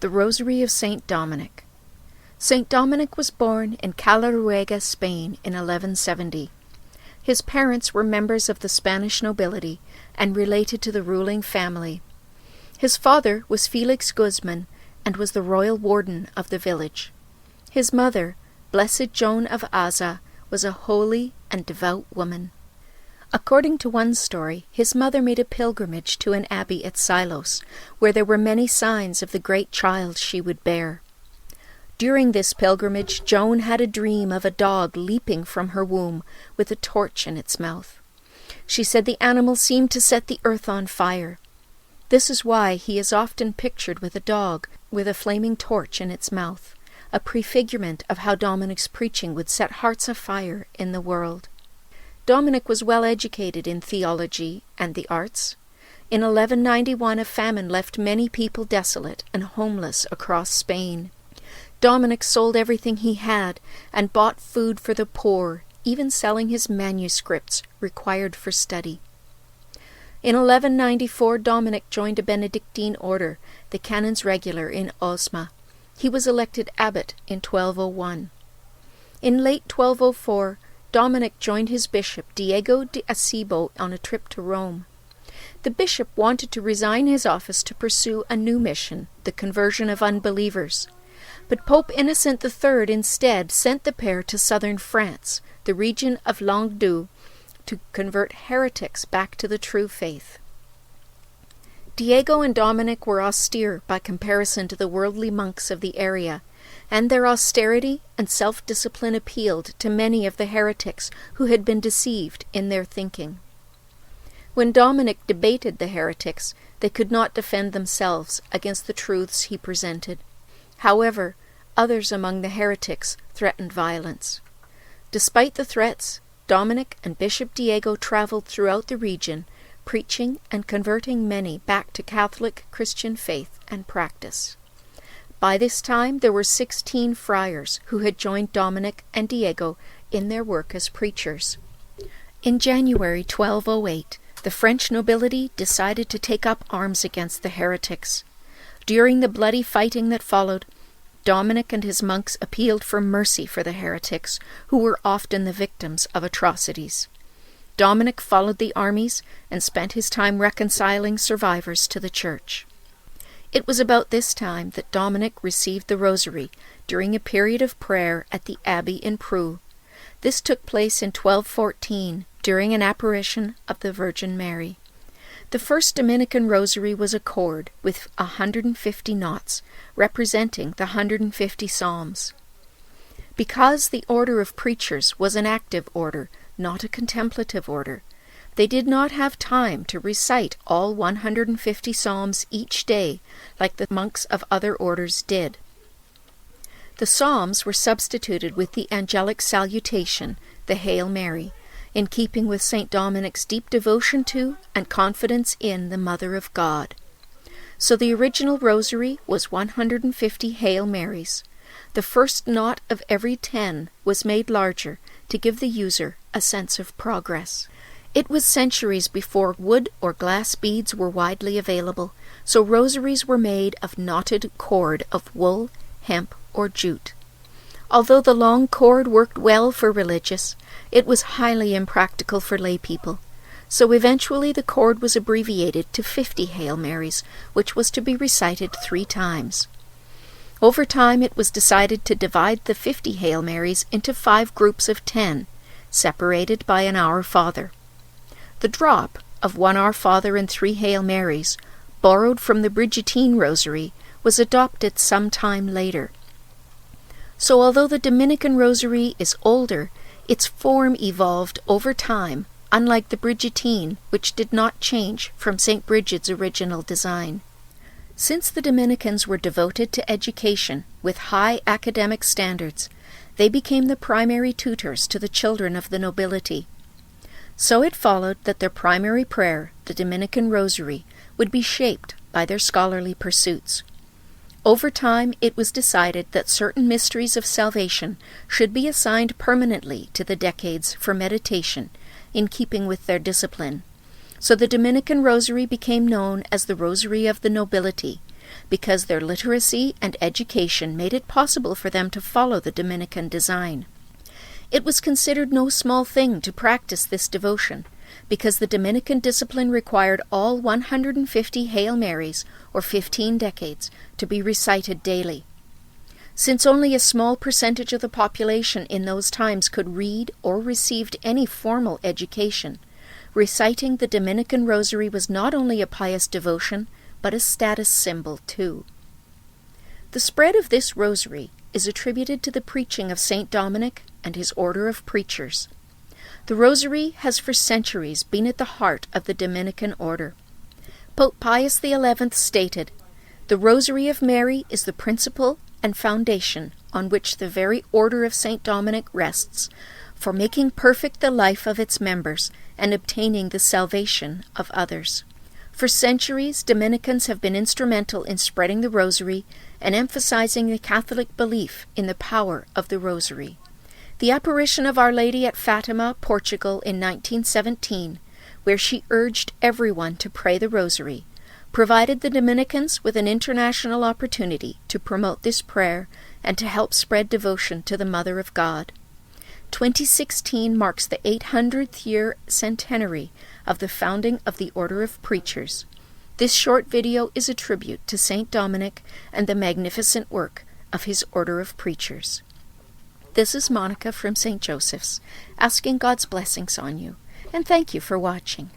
The Rosary of St Dominic. St Dominic was born in Calaruega, Spain in 1170. His parents were members of the Spanish nobility and related to the ruling family. His father was Felix Guzman and was the royal warden of the village. His mother, Blessed Joan of Aza, was a holy and devout woman. According to one story, his mother made a pilgrimage to an abbey at Silos, where there were many signs of the great child she would bear. During this pilgrimage, Joan had a dream of a dog leaping from her womb with a torch in its mouth. She said the animal seemed to set the earth on fire. This is why he is often pictured with a dog with a flaming torch in its mouth, a prefigurement of how Dominic's preaching would set hearts afire in the world. Dominic was well educated in theology and the arts. In 1191 a famine left many people desolate and homeless across Spain. Dominic sold everything he had and bought food for the poor, even selling his manuscripts required for study. In 1194 Dominic joined a Benedictine order, the Canons Regular in Osma. He was elected abbot in 1201. In late 1204, Dominic joined his bishop, Diego de Acebo, on a trip to Rome. The bishop wanted to resign his office to pursue a new mission, the conversion of unbelievers. But Pope Innocent III instead sent the pair to southern France, the region of Languedoc, to convert heretics back to the true faith. Diego and Dominic were austere by comparison to the worldly monks of the area, and their austerity and self-discipline appealed to many of the heretics who had been deceived in their thinking. When Dominic debated the heretics, they could not defend themselves against the truths he presented. However, others among the heretics threatened violence. Despite the threats, Dominic and Bishop Diego traveled throughout the region, preaching and converting many back to Catholic Christian faith and practice. By this time there were 16 friars who had joined Dominic and Diego in their work as preachers. In January 1208, the French nobility decided to take up arms against the heretics. During the bloody fighting that followed, Dominic and his monks appealed for mercy for the heretics, who were often the victims of atrocities. Dominic followed the armies and spent his time reconciling survivors to the Church. It was about this time that Dominic received the Rosary during a period of prayer at the Abbey in Preux. This took place in 1214 during an apparition of the Virgin Mary. The first Dominican Rosary was a cord with 150 knots, representing the 150 psalms. Because the order of preachers was an active order, not a contemplative order, they did not have time to recite all 150 psalms each day like the monks of other orders did. The psalms were substituted with the angelic salutation, the Hail Mary, in keeping with St. Dominic's deep devotion to and confidence in the Mother of God. So the original rosary was 150 Hail Marys. The first knot of every 10 was made larger to give the user a sense of progress. It was centuries before wood or glass beads were widely available, so rosaries were made of knotted cord of wool, hemp, or jute. Although the long cord worked well for religious, it was highly impractical for lay people. So eventually the cord was abbreviated to 50 Hail Marys, which was to be recited 3 times. Over time it was decided to divide the 50 Hail Marys into 5 groups of 10, separated by an Our Father. The drop of 1 Our Father and 3 Hail Marys, borrowed from the Brigittine Rosary, was adopted some time later. So although the Dominican Rosary is older, its form evolved over time, unlike the Brigittine, which did not change from St. Brigid's original design. Since the Dominicans were devoted to education with high academic standards, they became the primary tutors to the children of the nobility. So it followed that their primary prayer, the Dominican Rosary, would be shaped by their scholarly pursuits. Over time, it was decided that certain mysteries of salvation should be assigned permanently to the decades for meditation, in keeping with their discipline. So the Dominican Rosary became known as the Rosary of the Nobility, because their literacy and education made it possible for them to follow the Dominican design. It was considered no small thing to practice this devotion, because the Dominican discipline required all 150 Hail Marys, or 15 decades, to be recited daily. Since only a small percentage of the population in those times could read or received any formal education, reciting the Dominican Rosary was not only a pious devotion, but a status symbol too. The spread of this rosary is attributed to the preaching of St. Dominic and his order of preachers. The Rosary has for centuries been at the heart of the Dominican Order. Pope Pius XI stated, "The Rosary of Mary is the principle and foundation on which the very Order of St. Dominic rests, for making perfect the life of its members and obtaining the salvation of others." For centuries, Dominicans have been instrumental in spreading the Rosary and emphasizing the Catholic belief in the power of the Rosary. The apparition of Our Lady at Fatima, Portugal in 1917, where she urged everyone to pray the Rosary, provided the Dominicans with an international opportunity to promote this prayer and to help spread devotion to the Mother of God. 2016 marks the 800th year centenary of the founding of the Order of Preachers. This short video is a tribute to St. Dominic and the magnificent work of his Order of Preachers. This is Monica from St. Joseph's, asking God's blessings on you, and thank you for watching.